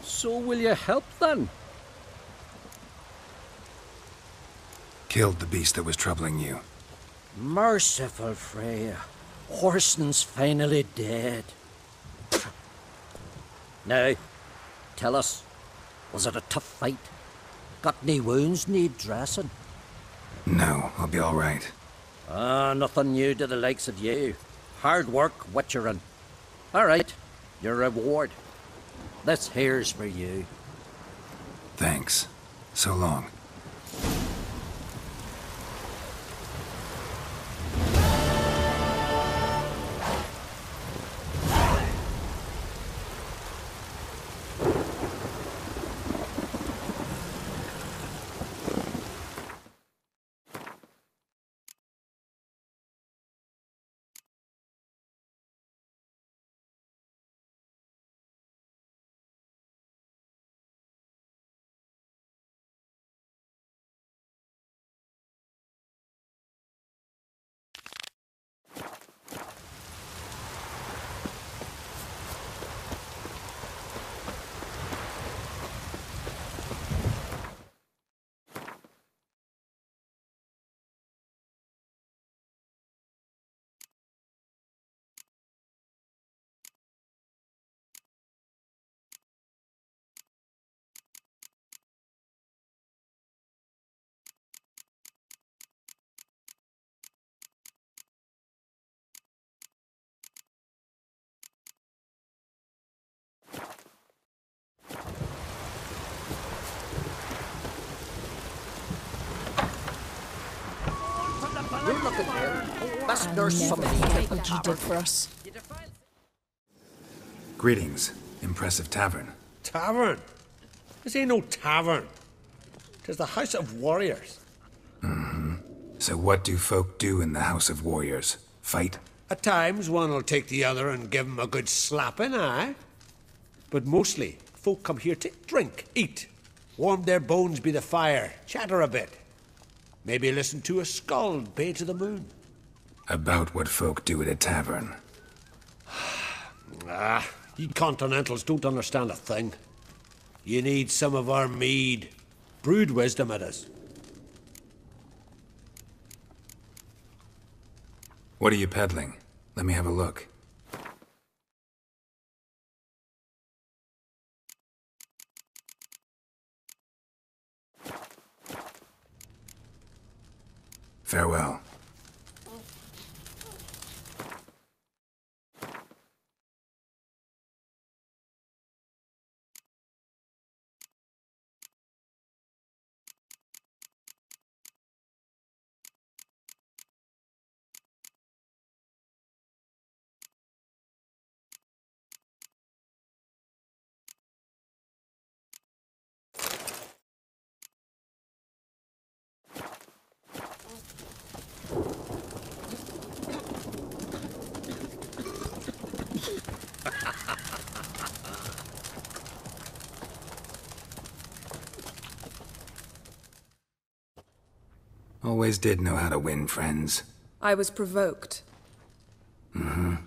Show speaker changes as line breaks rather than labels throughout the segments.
So will you help then?
Killed the beast that was troubling you.
Merciful Freya. Horson's finally dead. Now, tell us, was it a tough fight? Got any wounds need dressing?
No, I'll be all right.
Nothing new to the likes of you. Hard work, witcherin'. All right, your reward. This here's for you.
Thanks. So long.
You're looking there. Best nurse
Never
somebody
forget what you did for us.
Greetings. Impressive tavern.
Tavern? This ain't no tavern. 'Tis the House of Warriors.
So what do folk do in the House of Warriors? Fight?
At times, one'll take the other and give 'em a good slapping, aye? But mostly, folk come here to drink, eat, warm their bones by the fire, chatter a bit. Maybe listen to a skald bay to the moon.
About what folk do at a tavern.
Ye Continentals don't understand a thing. You need some of our mead. Brewed wisdom it is.
What are you peddling? Let me have a look. Farewell. Always did know how to win friends.
I was provoked.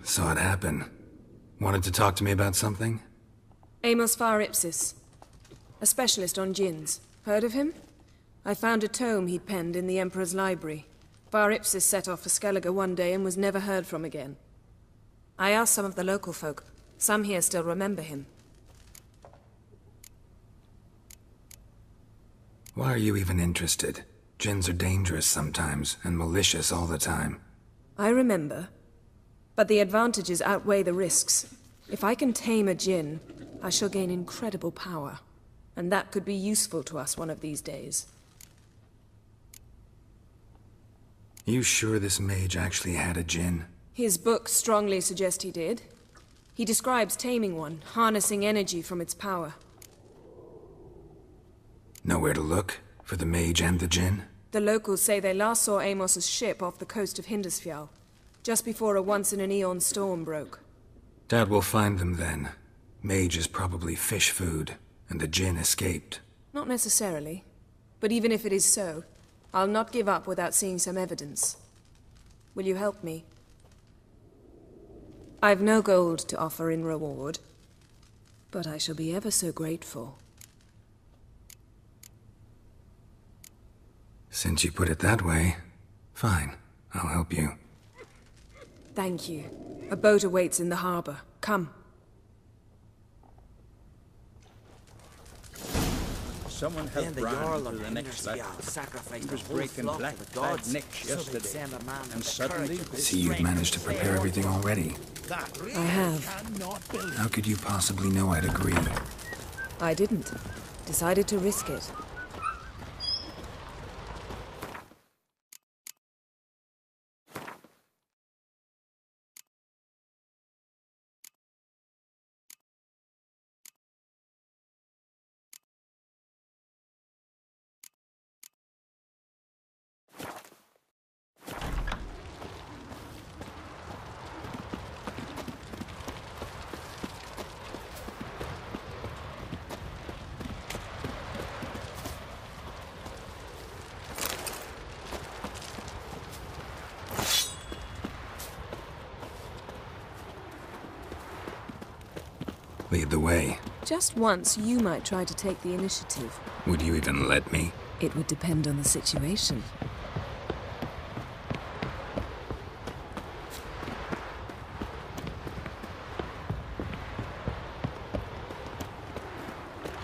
Saw it happen. Wanted to talk to me about something?
Amos Far Ipsis, a specialist on djinns. Heard of him? I found a tome he'd penned in the Emperor's library. Far Ipsis set off for Skellige one day and was never heard from again. I asked some of the local folk. Some here still remember him.
Why are you even interested? Djinns are dangerous sometimes, and malicious all the time.
I remember. But the advantages outweigh the risks. If I can tame a djinn, I shall gain incredible power. And that could be useful to us one of these days.
You sure this mage actually had a djinn?
His books strongly suggest he did. He describes taming one, harnessing energy from its power.
Nowhere to look? For the mage and the djinn?
The locals say they last saw Amos's ship off the coast of Hindisfjall, just before a once-in-an-eon storm broke.
Doubt we'll find them then. Mage is probably fish food, and the djinn escaped.
Not necessarily. But even if it is so, I'll not give up without seeing some evidence. Will you help me? I've no gold to offer in reward, but I shall be ever so grateful.
Since you put it that way, fine. I'll help you.
Thank you. A boat awaits in the harbor. Come.
Someone helped Bran to the next battle. He was breaking black-clad necks yesterday, and suddenly...
See, you've managed to prepare everything already.
I have.
How could you possibly know I'd agree?
I didn't. Decided to risk it.
Lead the way.
Just once, you might try to take the initiative.
Would you even let me?
It would depend on the situation.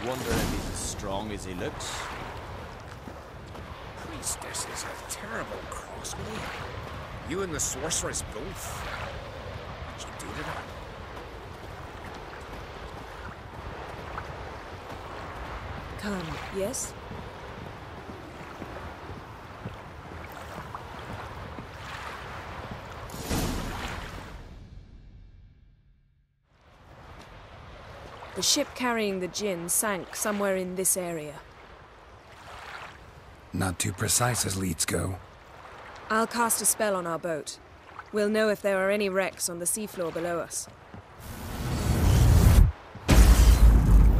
Wonder if he's as strong as he looks.
Priestess is a terrible cross with you. You and the sorceress both. What'd you do to her?
Come, yes? The ship carrying the Djinn sank somewhere in this area.
Not too precise as leads go.
I'll cast a spell on our boat. We'll know if there are any wrecks on the seafloor below us.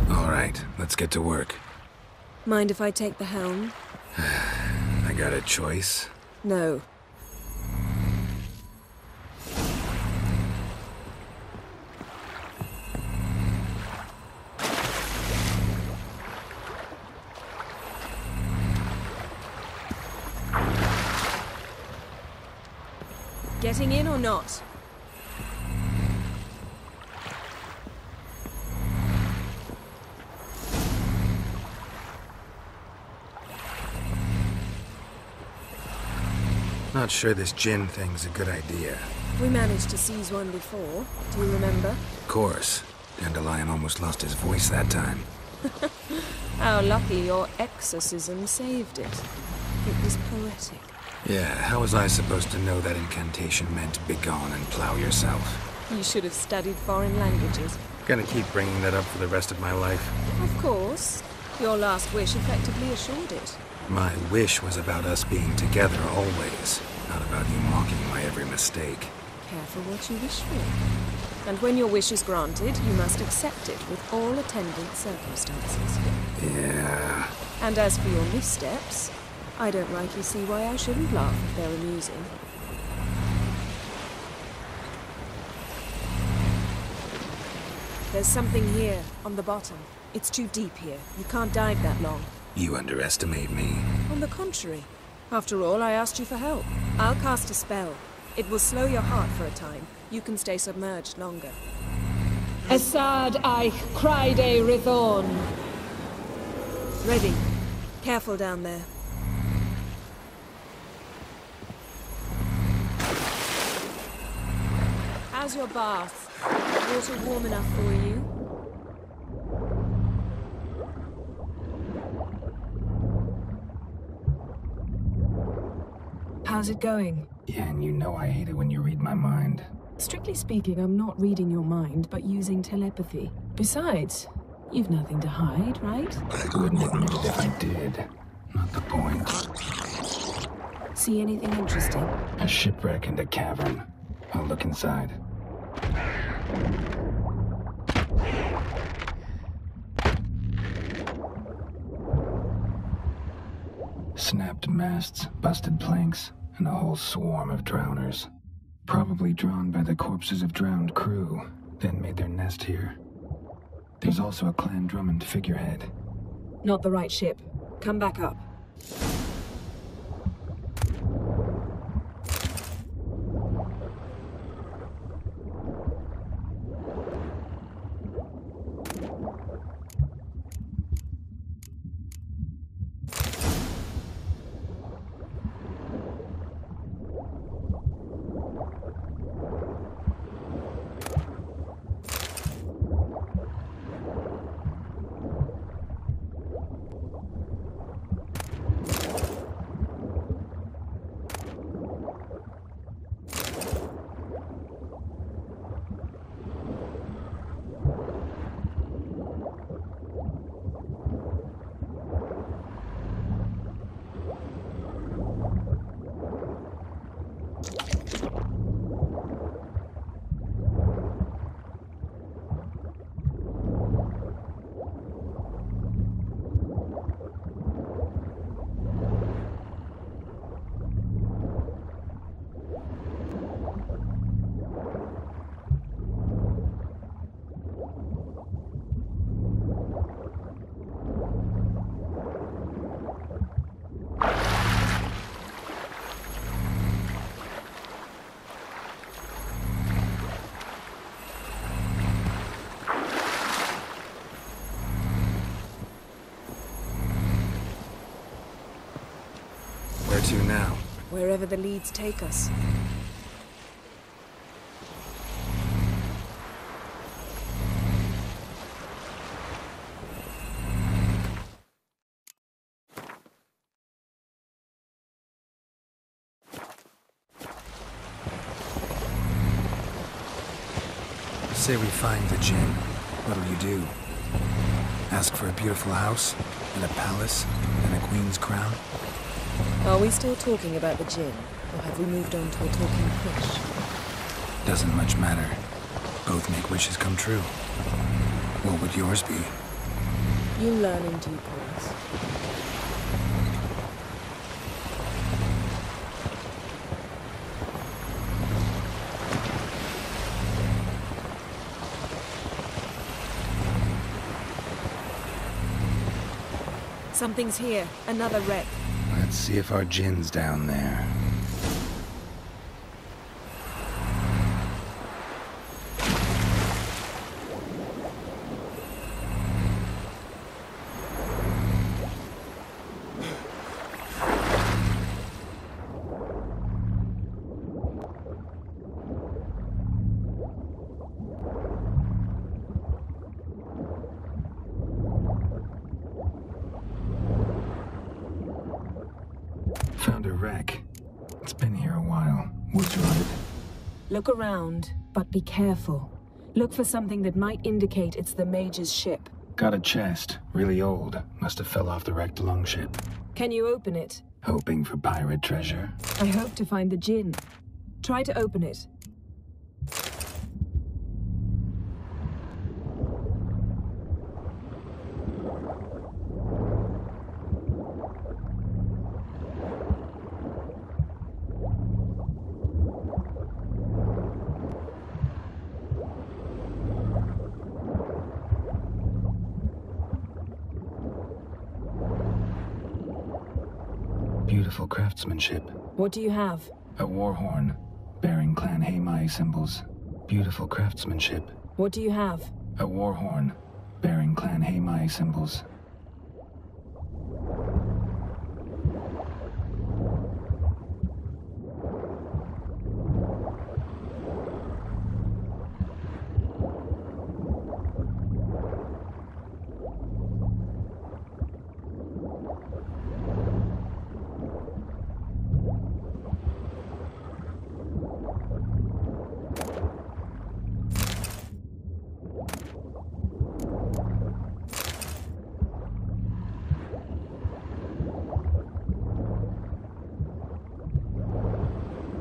All right, let's get to work.
Mind if I take the helm?
I got a choice.
No. Getting in or not?
Not sure this Djinn thing's a good idea.
We managed to seize one before. Do you remember?
Of course. Dandelion almost lost his voice that time.
How lucky your exorcism saved it. It was poetic.
Yeah, how was I supposed to know that incantation meant begone and plow yourself?
You should have studied foreign languages.
Gonna keep bringing that up for the rest of my life.
Of course. Your last wish effectively assured it.
My wish was about us being together always, not about you mocking my every mistake.
Careful what you wish for. And when your wish is granted, you must accept it with all attendant circumstances.
Yeah.
And as for your missteps, I don't rightly see why I shouldn't laugh if they're amusing. There's something here, on the bottom. It's too deep here. You can't dive that long.
You underestimate me.
On the contrary. After all, I asked you for help. I'll cast a spell. It will slow your heart for a time. You can stay submerged longer.
Assad I Cryde Rithorn.
Ready. Careful down there. How's your bath? Water warm enough for you? How's it going?
Yeah, and you know I hate it when you read my mind.
Strictly speaking, I'm not reading your mind, but using telepathy. Besides, you've nothing to hide, right?
I wouldn't admit it if I did. Not the point.
See anything interesting?
A shipwreck and a cavern. I'll look inside. Snapped masts, busted planks, and a whole swarm of drowners. Probably drawn by the corpses of drowned crew, then made their nest here. There's also a Clan Drummond figurehead.
Not the right ship. Come back up.
Where to now?
Wherever the leads take us.
Say we find the Djinn. What'll you do? Ask for a beautiful house, and a palace, and a queen's crown?
Are we still talking about the Djinn, or have we moved on to a talking fish?
Doesn't much matter. Both make wishes come true. What would yours be?
You learn in due course. Something's here. Another wreck.
Let's see if our Djinn's down there. Found a wreck. It's been here a while. What's right?
Look around, but be careful. Look for something that might indicate it's the Mage's ship.
Got a chest. Really old. Must have fell off the wrecked longship.
Can you open it?
Hoping for pirate treasure.
I hope to find the Djinn. Try to open it.
Beautiful craftsmanship.
What do you have?
A war horn, bearing Clan Haimai symbols. Beautiful craftsmanship.
What do you have?
A war horn, bearing Clan Haimai symbols.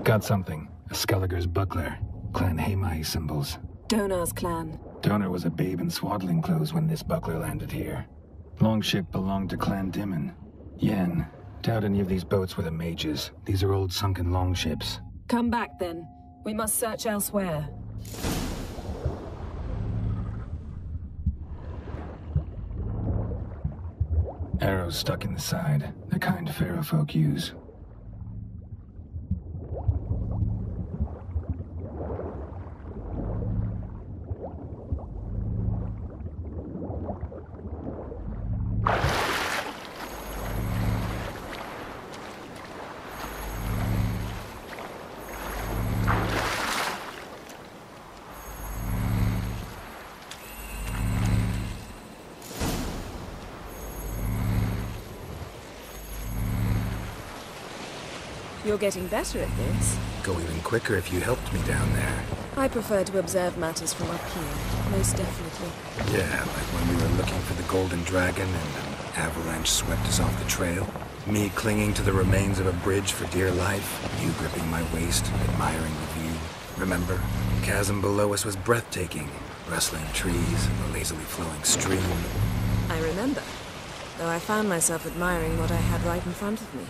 Got something. A Skelliger's buckler. Clan Haimai symbols.
Donar's clan.
Donar was a babe in swaddling clothes when this buckler landed here. Longship belonged to Clan Dimon. Yen, Doubt any of these boats were the mages. These are old sunken longships.
Come back then. We must search elsewhere.
Arrows stuck in the side, the kind Pharaoh folk use.
You're getting better at this.
Go even quicker if you helped me down there.
I prefer to observe matters from up here, most definitely.
Yeah, like when we were looking for the Golden Dragon and an avalanche swept us off the trail. Me clinging to the remains of a bridge for dear life. You gripping my waist, admiring the view. Remember? The chasm below us was breathtaking. Rustling trees, a lazily flowing stream.
I remember, though I found myself admiring what I had right in front of me.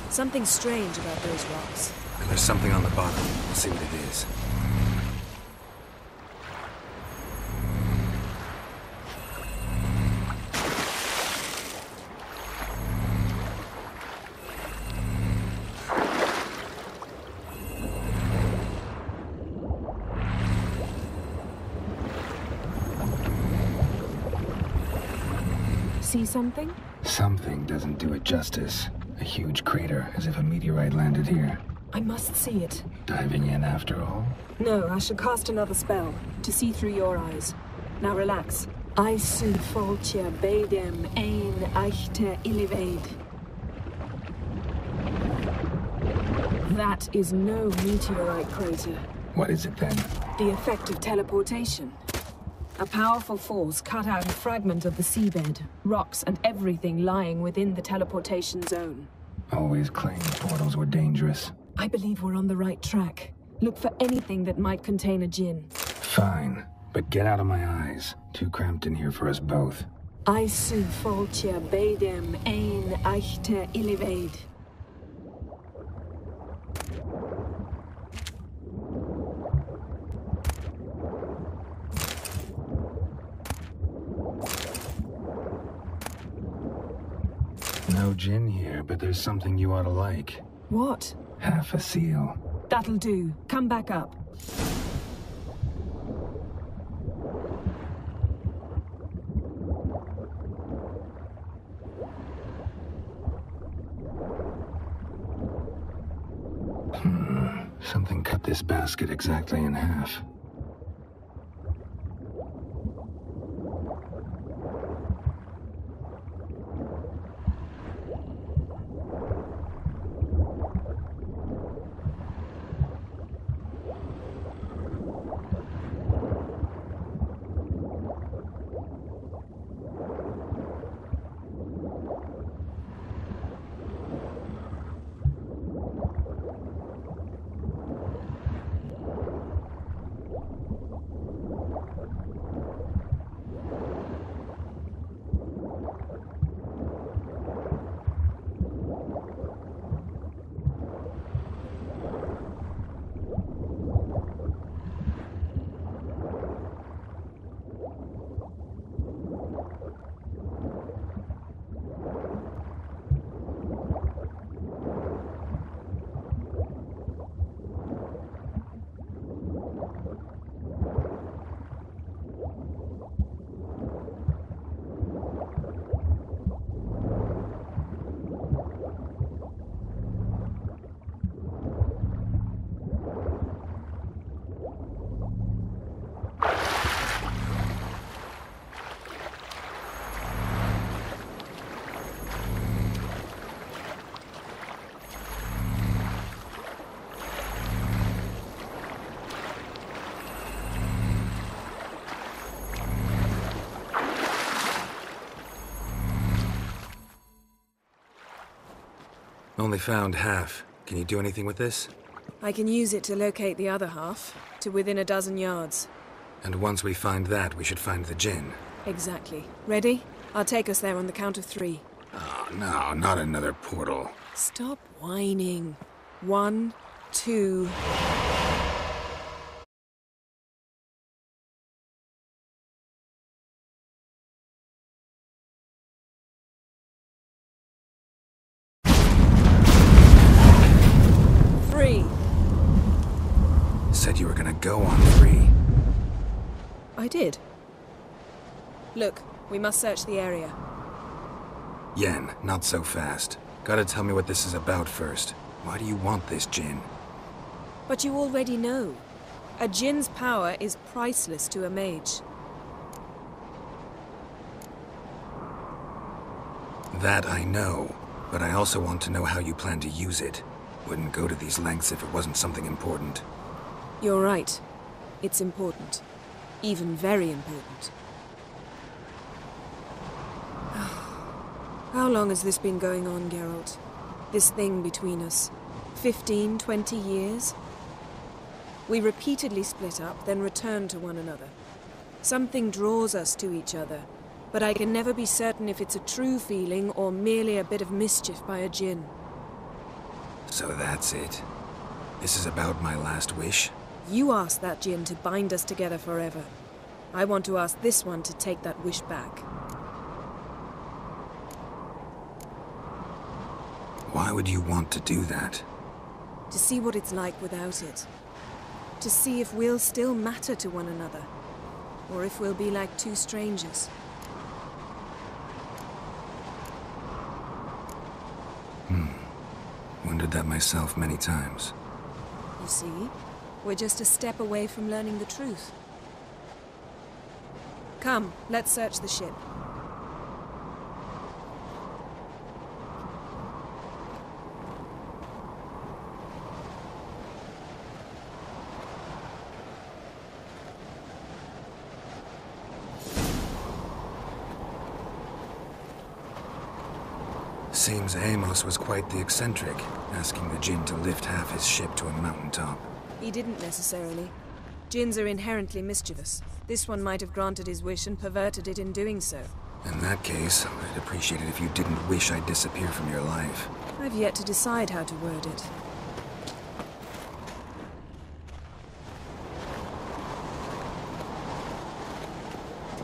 Something strange about those rocks.
And there's something on the bottom. We'll see what it is.
See something?
Something doesn't do it justice. A huge crater, as if a meteorite landed here.
I must see it.
Diving in after all?
No, I shall cast another spell, to see through your eyes. Now relax. I su foltje bedem ein eichte iliveid. That is no meteorite crater.
What is it then?
The effect of teleportation. A powerful force cut out a fragment of the seabed, rocks and everything lying within the teleportation zone.
Always claimed portals were dangerous.
I believe we're on the right track. Look for anything that might contain a Djinn.
Fine, but get out of my eyes. Too cramped in here for us both.
I su foltje bedem ein eichte iliveid.
No Djinn here, but there's something you ought to like.
What?
Half a seal.
That'll do. Come back up.
Something cut this basket exactly in half. Only found half. Can you do anything with this?
I can use it to locate the other half, to within a dozen yards.
And once we find that, we should find the Djinn.
Exactly. Ready? I'll take us there on the count of 3.
Oh, no, not another portal.
Stop whining. 1, 2...
Said you were gonna go on 3.
I did. Look, we must search the area.
Yen, not so fast. Gotta tell me what this is about first. Why do you want this Djinn?
But you already know. A Djinn's power is priceless to a mage.
That I know, but I also want to know how you plan to use it. Wouldn't go to these lengths if it wasn't something important.
You're right. It's important. Even very important. How long has this been going on, Geralt? This thing between us? 15, 20 years? We repeatedly split up, then returned to one another. Something draws us to each other, but I can never be certain if it's a true feeling or merely a bit of mischief by a Djinn.
So that's it. This is about my last wish?
You asked that Djinn to bind us together forever. I want to ask this one to take that wish back.
Why would you want to do that?
To see what it's like without it. To see if we'll still matter to one another. Or if we'll be like two strangers.
Wondered that myself many times.
You see? We're just a step away from learning the truth. Come, let's search the ship.
Seems Amos was quite the eccentric, asking the Djinn to lift half his ship to a mountaintop.
He didn't necessarily. Djinns are inherently mischievous. This one might have granted his wish and perverted it in doing so.
In that case, I'd appreciate it if you didn't wish I'd disappear from your life.
I've yet to decide how to word it.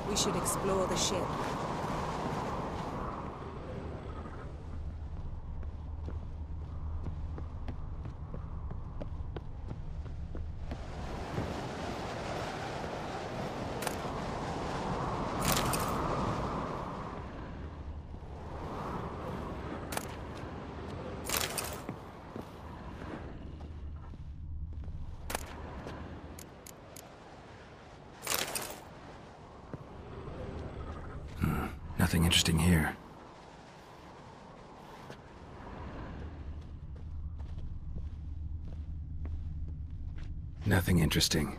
We should explore the ship.
Nothing interesting here. Nothing interesting.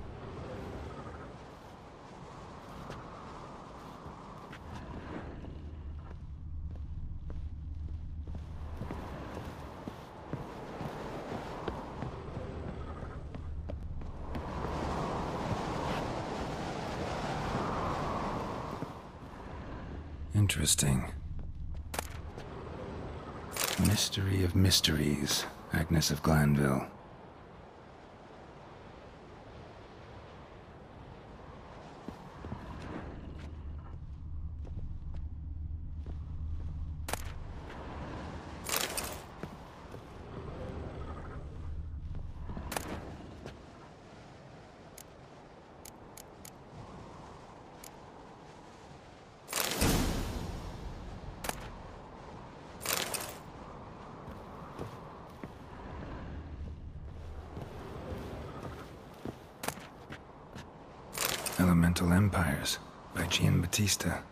Interesting. Mystery of mysteries, Agnes of Glanville. Elemental Empires by Gian Battista.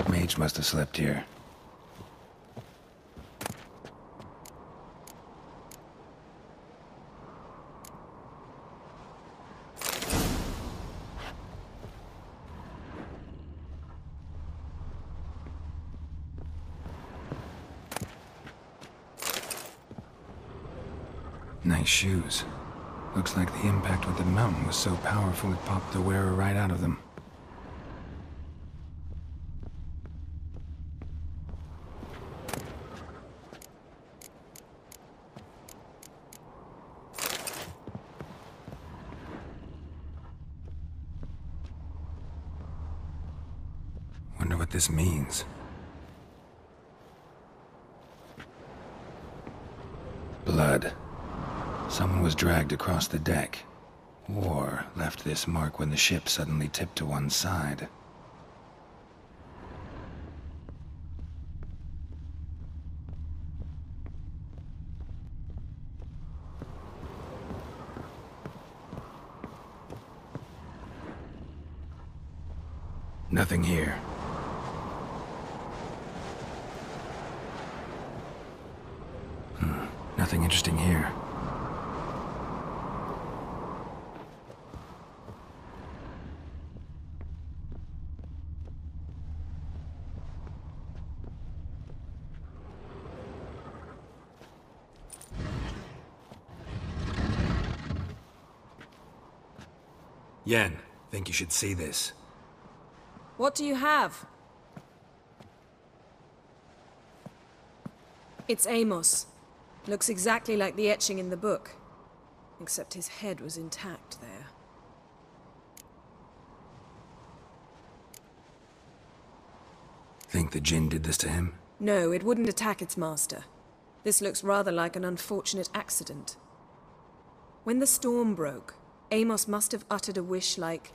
Mage must have slept here. Nice shoes. Looks like the impact with the mountain was so powerful it popped the wearer right out of them. Wonder what this means. Blood. Someone was dragged across the deck, or left this mark when the ship suddenly tipped to one side. Nothing here. Nothing interesting here. Yen, think you should see this.
What do you have? It's Amos. Looks exactly like the etching in the book. Except his head was intact there.
Think the Djinn did this to him?
No, it wouldn't attack its master. This looks rather like an unfortunate accident. When the storm broke, Amos must have uttered a wish like,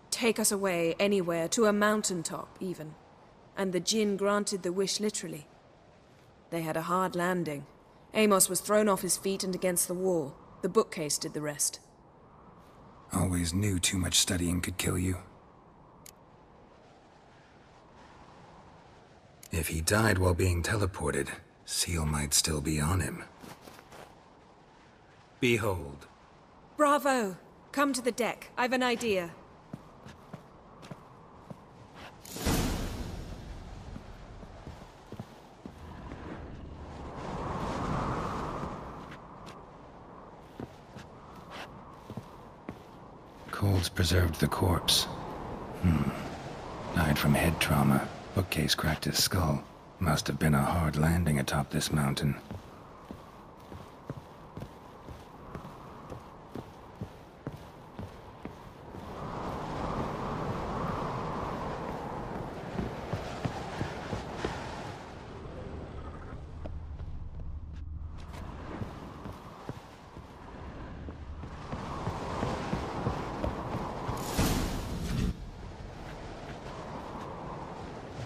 "Take us away, anywhere, to a mountaintop, even." And the Djinn granted the wish literally. They had a hard landing. Amos was thrown off his feet and against the wall. The bookcase did the rest.
Always knew too much studying could kill you. If he died while being teleported, Seal might still be on him. Behold.
Bravo! Come to the deck. I've an idea.
Cold's preserved the corpse. Died from head trauma. Bookcase cracked his skull. Must have been a hard landing atop this mountain.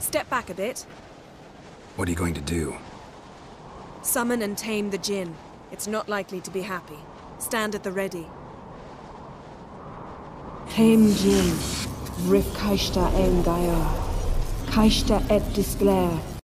Step back a bit.
What are you going to do?
Summon and tame the Djinn. It's not likely to be happy. Stand at the ready.
Tame Djinn, Rif Kaishta en Gaia, Kaishta et Displer,